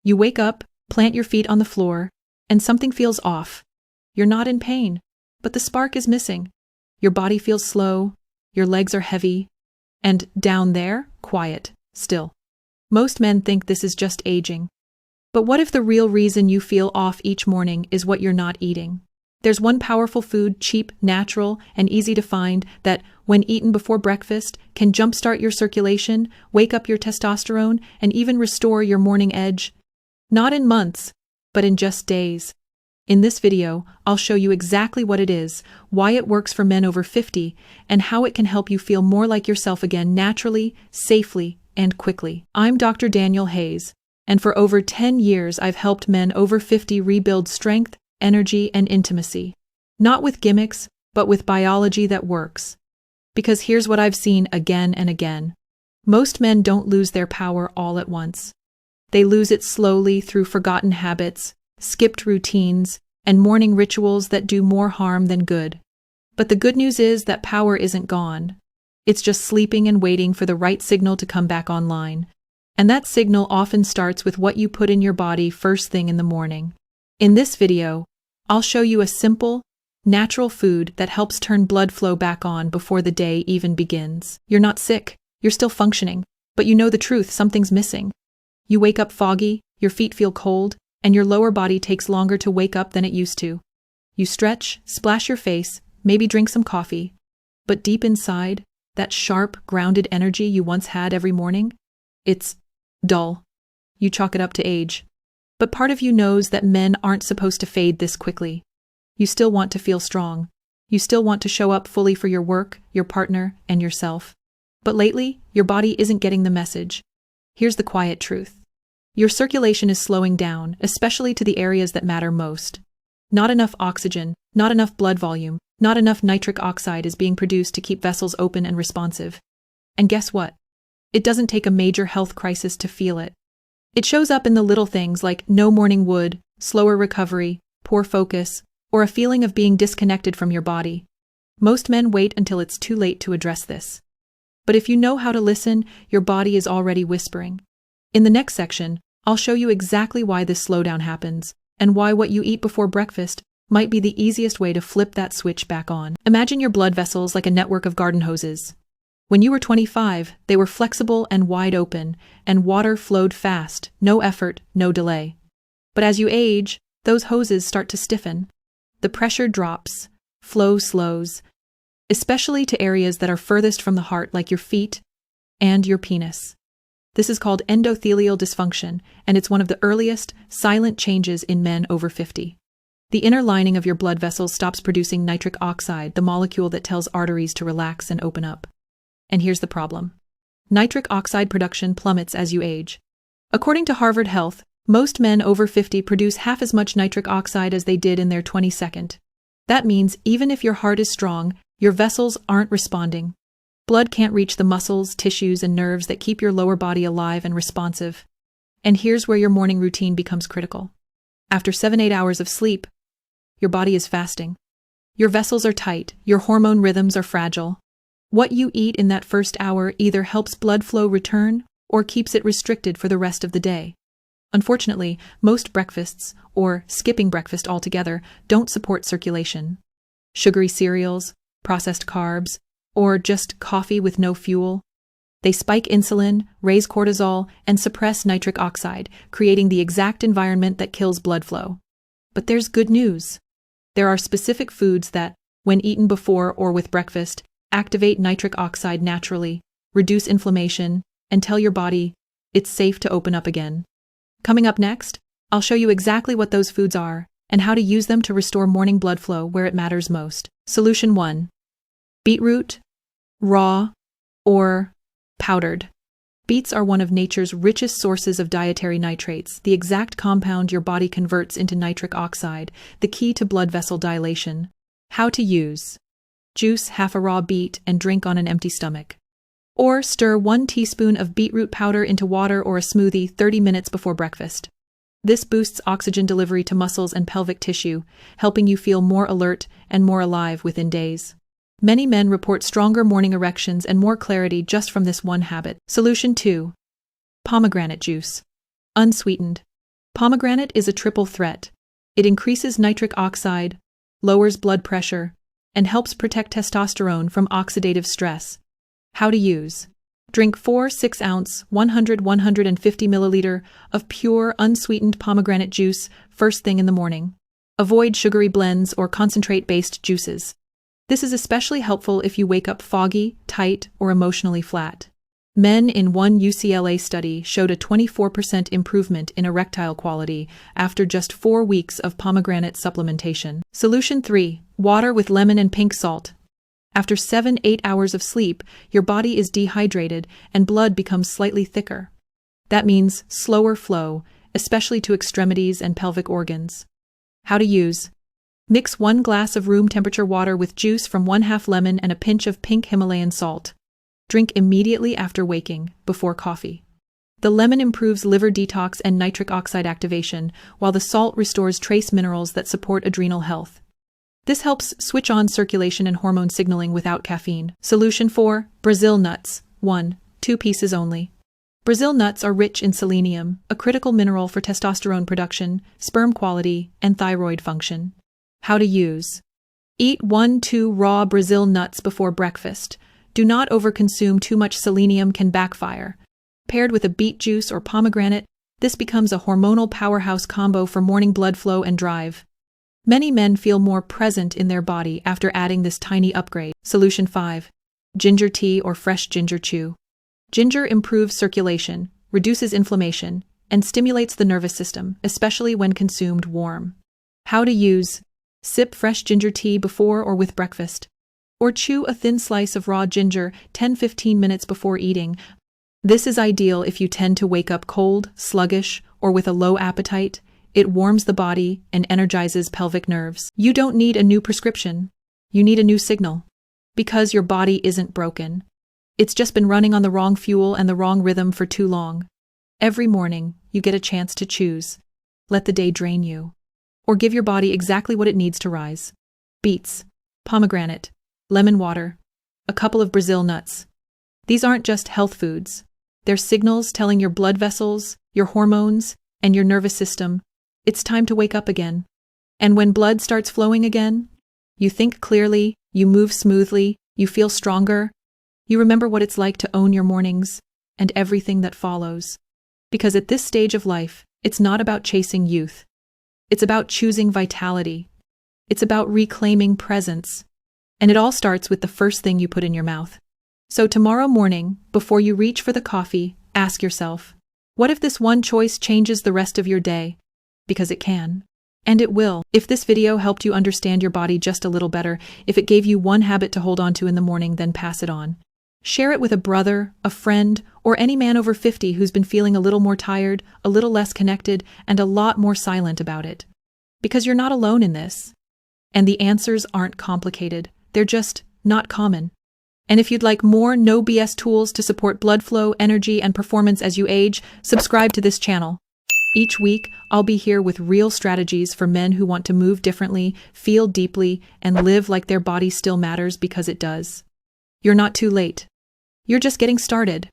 You wake up, plant your feet on the floor, and something feels off. You're not in pain, but the spark is missing. Your body feels slow, your legs are heavy, and down there, quiet, still. Most men think this is just aging. But what if the real reason you feel off each morning is what you're not eating? There's one powerful food, cheap, natural, and easy to find, that, when eaten before breakfast, can jumpstart your circulation, wake up your testosterone, and even restore your morning edge. Not in months, but in just days. In this video, I'll show you exactly what it is, why it works for men over 50, and how it can help you feel more like yourself again naturally, safely, and quickly. I'm Dr. Daniel Hayes, and for over 10 years I've helped men over 50 rebuild strength, energy, and intimacy. Not with gimmicks, but with biology that works. Because here's what I've seen again and again. Most men don't lose their power all at once. They lose it slowly through forgotten habits, skipped routines, and morning rituals that do more harm than good. But the good news is that power isn't gone. It's just sleeping and waiting for the right signal to come back online. And that signal often starts with what you put in your body first thing in the morning. In this video, I'll show you a simple, natural food that helps turn blood flow back on before the day even begins. You're not sick, you're still functioning, but you know the truth, something's missing. You wake up foggy, your feet feel cold, and your lower body takes longer to wake up than it used to. You stretch, splash your face, maybe drink some coffee, but deep inside, that sharp, grounded energy you once had every morning, it's dull. You chalk it up to age. But part of you knows that men aren't supposed to fade this quickly. You still want to feel strong. You still want to show up fully for your work, your partner, and yourself. But lately, your body isn't getting the message. Here's the quiet truth. Your circulation is slowing down, especially to the areas that matter most. Not enough oxygen, not enough blood volume, not enough nitric oxide is being produced to keep vessels open and responsive. And guess what? It doesn't take a major health crisis to feel it. It shows up in the little things like no morning wood, slower recovery, poor focus, or a feeling of being disconnected from your body. Most men wait until it's too late to address this. But if you know how to listen, your body is already whispering. In the next section, I'll show you exactly why this slowdown happens, and why what you eat before breakfast might be the easiest way to flip that switch back on. Imagine your blood vessels like a network of garden hoses. When you were 25, they were flexible and wide open, and water flowed fast, no effort, no delay. But as you age, those hoses start to stiffen. The pressure drops, flow slows, especially to areas that are furthest from the heart, like your feet and your penis. This is called endothelial dysfunction, and it's one of the earliest, silent changes in men over 50. The inner lining of your blood vessels stops producing nitric oxide, the molecule that tells arteries to relax and open up. And here's the problem. Nitric oxide production plummets as you age. According to Harvard Health, most men over 50 produce half as much nitric oxide as they did in their 22nd. That means even if your heart is strong, your vessels aren't responding. Blood can't reach the muscles, tissues, and nerves that keep your lower body alive and responsive. And here's where your morning routine becomes critical. After 7-8 hours of sleep, your body is fasting. Your vessels are tight, your hormone rhythms are fragile. What you eat in that first hour either helps blood flow return or keeps it restricted for the rest of the day. Unfortunately, most breakfasts, or skipping breakfast altogether, don't support circulation. Sugary cereals, processed carbs, or just coffee with no fuel. They spike insulin, raise cortisol, and suppress nitric oxide, creating the exact environment that kills blood flow. But there's good news. There are specific foods that, when eaten before or with breakfast, activate nitric oxide naturally, reduce inflammation, and tell your body it's safe to open up again. Coming up next, I'll show you exactly what those foods are and how to use them to restore morning blood flow where it matters most. Solution 1. Beetroot, raw, or powdered. Beets are one of nature's richest sources of dietary nitrates, the exact compound your body converts into nitric oxide, the key to blood vessel dilation. How to use. Juice half a raw beet and drink on an empty stomach. Or stir 1 teaspoon of beetroot powder into water or a smoothie 30 minutes before breakfast. This boosts oxygen delivery to muscles and pelvic tissue, helping you feel more alert and more alive within days. Many men report stronger morning erections and more clarity just from this one habit. Solution 2. Pomegranate juice. Unsweetened. Pomegranate is a triple threat. It increases nitric oxide, lowers blood pressure, and helps protect testosterone from oxidative stress. How to use. Drink 4 6-ounce, 150 milliliter of pure, unsweetened pomegranate juice first thing in the morning. Avoid sugary blends or concentrate-based juices. This is especially helpful if you wake up foggy, tight, or emotionally flat. Men in one UCLA study showed a 24% improvement in erectile quality after just 4 weeks of pomegranate supplementation. Solution 3. Water with lemon and pink salt. After 7-8 hours of sleep, your body is dehydrated and blood becomes slightly thicker. That means slower flow, especially to extremities and pelvic organs. How to use. Mix 1 glass of room temperature water with juice from 1/2 lemon and a pinch of pink Himalayan salt. Drink immediately after waking, before coffee. The lemon improves liver detox and nitric oxide activation, while the salt restores trace minerals that support adrenal health. This helps switch on circulation and hormone signaling without caffeine. Solution 4. Brazil nuts. 1. 2 pieces only. Brazil nuts are rich in selenium, a critical mineral for testosterone production, sperm quality, and thyroid function. How to use. Eat 1-2 raw Brazil nuts before breakfast. Do not overconsume. Too much selenium can backfire. Paired with a beet juice or pomegranate, this becomes a hormonal powerhouse combo for morning blood flow and drive. Many men feel more present in their body after adding this tiny upgrade. Solution 5. Ginger tea or fresh ginger chew. Ginger improves circulation, reduces inflammation, and stimulates the nervous system, especially when consumed warm. How to use. Sip fresh ginger tea before or with breakfast. Or chew a thin slice of raw ginger 10-15 minutes before eating. This is ideal if you tend to wake up cold, sluggish, or with a low appetite. It warms the body and energizes pelvic nerves. You don't need a new prescription. You need a new signal. Because your body isn't broken. It's just been running on the wrong fuel and the wrong rhythm for too long. Every morning, you get a chance to choose. Let the day drain you. Or give your body exactly what it needs to rise. Beets, pomegranate, lemon water, a couple of Brazil nuts. These aren't just health foods. They're signals telling your blood vessels, your hormones, and your nervous system, it's time to wake up again. And when blood starts flowing again, you think clearly, you move smoothly, you feel stronger. You remember what it's like to own your mornings and everything that follows. Because at this stage of life, it's not about chasing youth. It's about choosing vitality. It's about reclaiming presence. And it all starts with the first thing you put in your mouth. So tomorrow morning, before you reach for the coffee, ask yourself, what if this one choice changes the rest of your day? Because it can. And it will. If this video helped you understand your body just a little better, if it gave you one habit to hold on to in the morning, then pass it on. Share it with a brother, a friend, or any man over 50 who's been feeling a little more tired, a little less connected, and a lot more silent about it. Because you're not alone in this. And the answers aren't complicated. They're just not common. And if you'd like more no BS tools to support blood flow, energy, and performance as you age, subscribe to this channel. Each week, I'll be here with real strategies for men who want to move differently, feel deeply, and live like their body still matters because it does. You're not too late. You're just getting started.